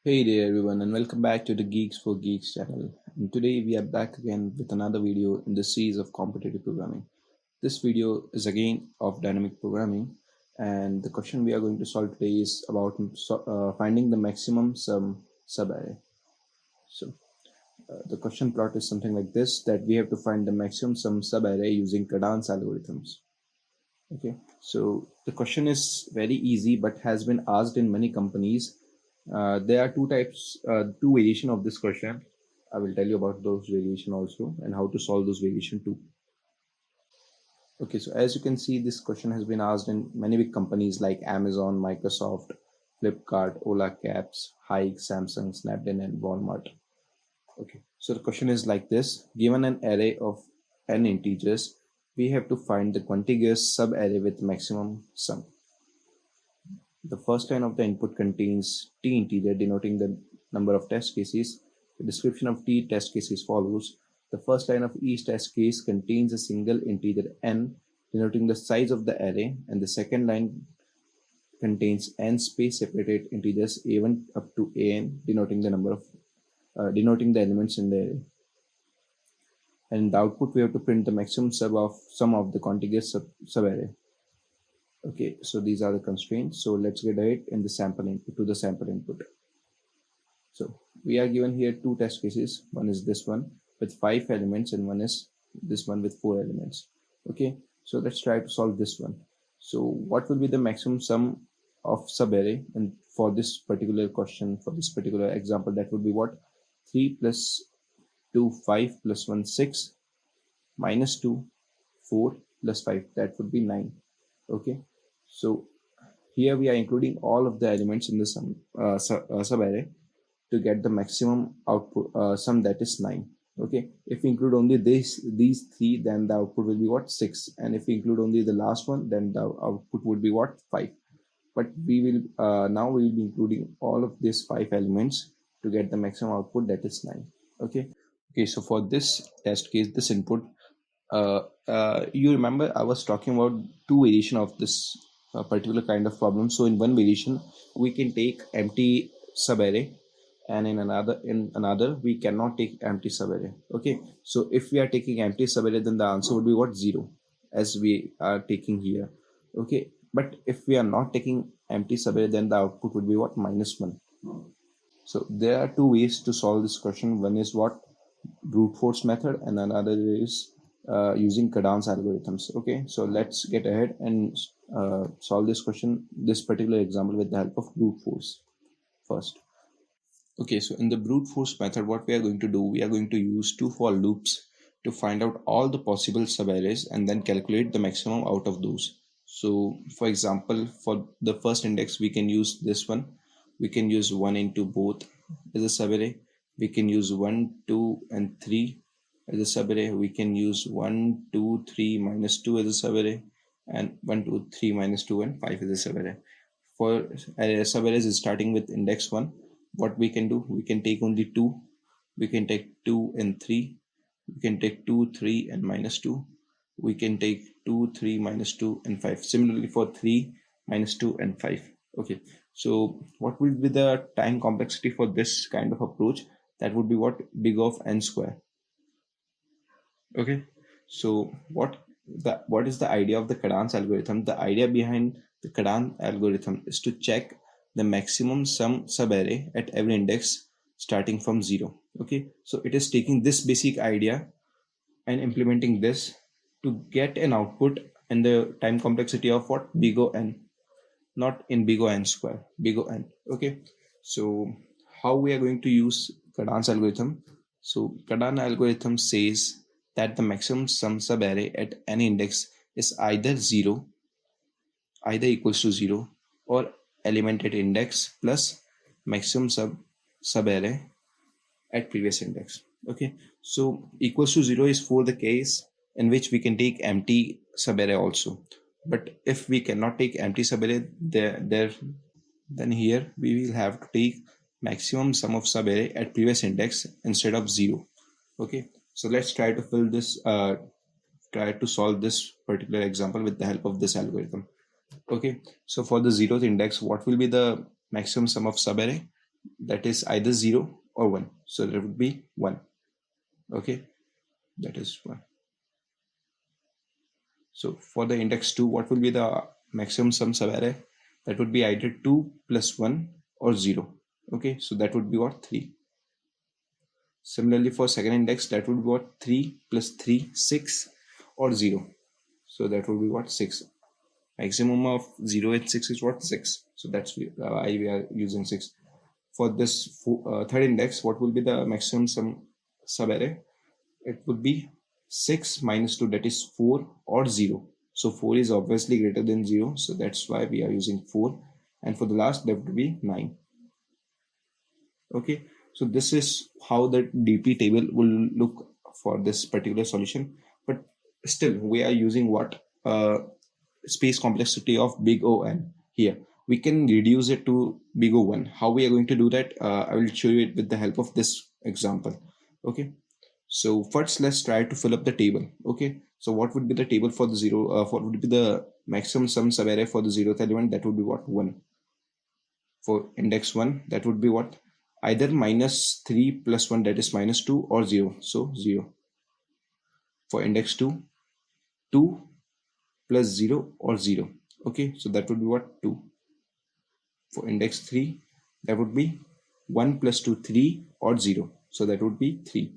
Hey there everyone and welcome back to the Geeks for Geeks channel. And today we are back again with another video in the series of competitive programming. This video is again of dynamic programming, and the question we are going to solve today is about finding the maximum sum subarray. So the question plot is something like this, that we have to find the maximum sum subarray using Kadans algorithms. Okay, so the question is very easy but has been asked in many companies. There are two variation of this question. I will tell you about those variation also and how to solve those variation too. Okay, so as you can see, this question has been asked in many big companies like Amazon, Microsoft, Flipkart, Ola Cabs, Hike, Samsung, Snapdeal, and Walmart. Okay, so the question is like this: given an array of n integers, we have to find the contiguous subarray with maximum sum. The first line of the input contains t integer denoting the number of test cases. The description of t test case is follows. The first line of each test case contains a single integer n denoting the size of the array, and the second line contains n space separated integers a1 up to an denoting the number of denoting the elements in the array. And in the output we have to print the maximum sum of the contiguous subarray. Okay, so these are the constraints. So let's get ahead in the sample input to the sample input. So we are given here two test cases. One is this one with 5 elements and one is this one with 4 elements. Okay, so let's try to solve this one. So what will be the maximum sum of subarray, and for this particular question, for this particular example, that would be what? 3 plus 2 5 plus 1 6 minus 2 4 plus 5, that would be 9. Okay, so here we are including all of the elements in the subarray to get the maximum output sum, that is 9. Okay, if we include only these three, then the output will be what? 6, and if we include only the last one, then the output would be what? 5. But we will now we will be including all of these 5 elements to get the maximum output, that is 9. Okay, so for this test case, this input, you remember I was talking about two variation of this particular kind of problem. So in one variation we can take empty subarray, and in another we cannot take empty subarray. Okay, so if we are taking empty subarray, then the answer would be what? 0, as we are taking here. Okay, but if we are not taking empty subarray, then the output would be what? -1. So there are two ways to solve this question. One is what? Brute force method, and another is using Kadans algorithms. Okay, so let's get ahead and solve this question, this particular example, with the help of brute force first. Okay, so in the brute force method, what we are going to do, we are going to use two for loops to find out all the possible subarrays and then calculate the maximum out of those. So for example, for the first index, we can use this one. We can use 1 into both as a subarray. We can use 1, 2, and 3 as a subarray. We can use 1, 2, 3, minus 2 as a subarray, and 1, 2, 3, minus 2, and 5 as a subarray. For subarrays is starting with index 1, what we can do, we can take only 2. We can take 2 and 3. We can take 2, 3, and minus 2. We can take 2, 3, minus 2, and 5. Similarly for 3, minus 2, and 5. Okay, so what will be the time complexity for this kind of approach? That would be what? Big of n square. Okay, so what is the idea of the Kadans algorithm? The idea behind the Kadans algorithm is to check the maximum sum subarray at every index starting from 0. Okay, so it is taking this basic idea and implementing this to get an output in the time complexity of what? Big O n, not in big O n square, big O n. Okay, so how we are going to use Kadans algorithm? So Kadans algorithm says that the maximum sum subarray at any index is either equals to 0, or element at index plus maximum subarray at previous index. Okay, so equals to 0 is for the case in which we can take empty subarray also. But if we cannot take empty subarray, then here we will have to take maximum sum of subarray at previous index instead of 0. Okay, so let's try to try to solve this particular example with the help of this algorithm. Okay, so for the 0th index, what will be the maximum sum of subarray? that is either 0 or 1. So that would be 1. Okay, that is 1. So for the index 2, what will be the maximum sum subarray? That would be either 2 plus 1 or 0. Okay, so that would be what? 3. Similarly, for second index, that would be what? 3 plus 3, 6 or 0. So that would be what? 6. Maximum of 0 and 6 is what? 6. So that's why we are using 6. For this third index, what will be the maximum sum subarray? It would be 6 minus 2, that is 4 or 0. So 4 is obviously greater than 0. So that's why we are using 4. And for the last, that would be 9. Okay, so this is how the DP table will look for this particular solution. But still, we are using what? Space complexity of big O(n) here. We can reduce it to big O(1). How we are going to do that? I will show you it with the help of this example. Okay, so first let's try to fill up the table. Okay, so what would be the table for the zero? What would be the maximum sum subarray for the zeroth element? That would be what? 1. For index 1, that would be what? Either minus 3 plus 1, that is minus 2, or 0. So 0. For index 2, 2 plus 0 or 0. Okay, so that would be what? 2. For index 3, that would be 1 plus 2, 3 or 0. So that would be 3.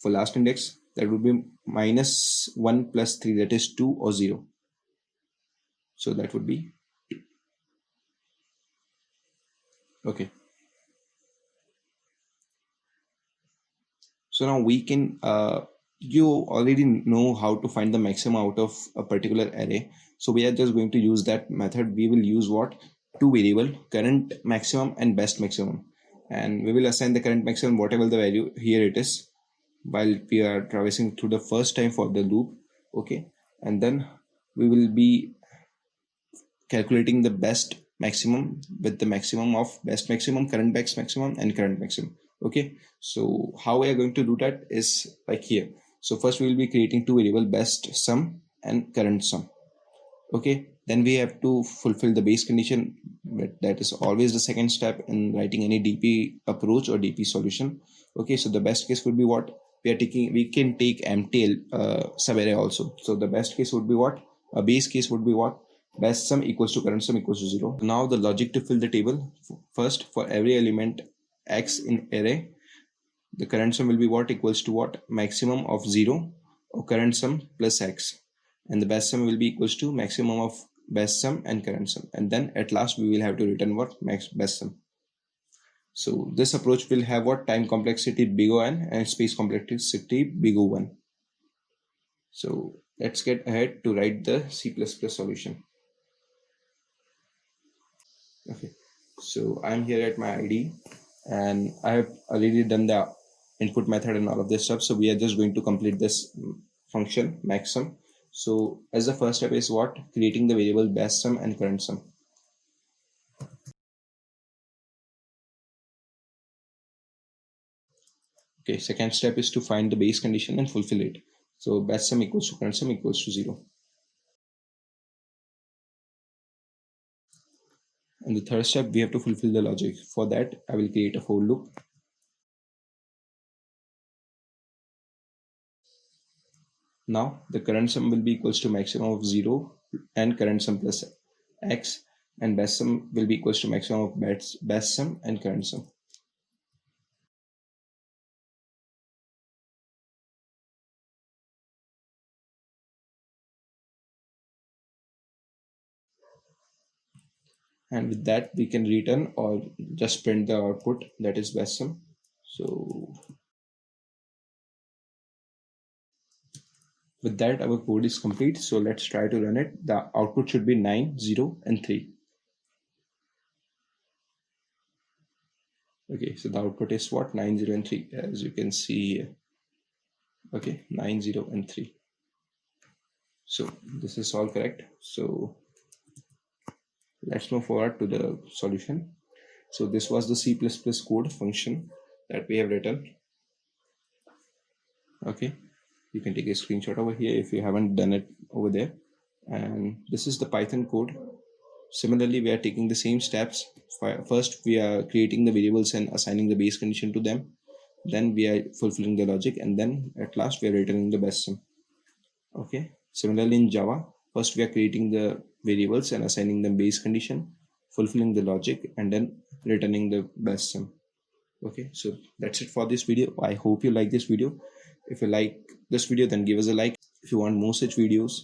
For last index, that would be minus 1 plus 3, that is 2 or 0. So that would be 2. Okay. So now we can, you already know how to find the maximum out of a particular array. So we are just going to use that method. We will use what? Two variable, current maximum and best maximum. And we will assign the current maximum, whatever the value here it is, while we are traversing through the first time for the loop. Okay. And then we will be calculating the best maximum with the maximum of best maximum, current best maximum, and current maximum. Okay, so how we are going to do that is like here. So first we will be creating two variable, best sum and current sum. Okay, then we have to fulfill the base condition, but that is always the second step in writing any DP approach or DP solution. Okay, so the best case would be what? We can take empty subarray also. So the best case would be what? A base case would be what? Best sum equals to current sum equals to 0. Now the logic to fill the table. First, for every element x in array, the current sum will be what? Equals to what? Maximum of 0 or current sum plus x. And the best sum will be equals to maximum of best sum and current sum. And then at last we will have to return what? Best sum. So this approach will have what? Time complexity big O(n) and space complexity big O(1). So let's get ahead to write the C++ solution. Okay, so I'm here at my IDE and I have already done the input method and all of this stuff. So we are just going to complete this function maxsum. So as the first step is what? Creating the variable best sum and current sum. Okay, second step is to find the base condition and fulfill it. So best sum equals to current sum equals to 0. And the third step, we have to fulfill the logic. For that, I will create a for loop. Now the current sum will be equals to maximum of 0 and current sum plus x, and best sum will be equals to maximum of best sum and current sum. And with that we can return or just print the output, that is best sum. So with that our code is complete. So let's try to run it. The output should be 9, 0 and 3. Okay, so the output is what? 9, 0 and 3, as you can see here. Okay, 9, 0 and 3. So this is all correct. So let's move forward to the solution. So this was the C++ code function that we have written. Okay, you can take a screenshot over here if you haven't done it over there. And this is the Python code. Similarly, we are taking the same steps. First, we are creating the variables and assigning the base condition to them. Then we are fulfilling the logic, and then at last we are returning the best sum. Okay. Similarly, in Java, first we are creating the variables and assigning them base condition, fulfilling the logic, and then returning the best sum. Okay, so that's it for this video. I hope you like this video. If you like this video, then give us a like. If you want more such videos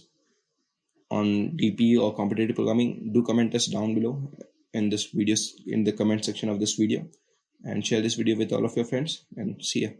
on DP or competitive programming, do comment us down below in this videos in the comment section of this video, and share this video with all of your friends, and see ya.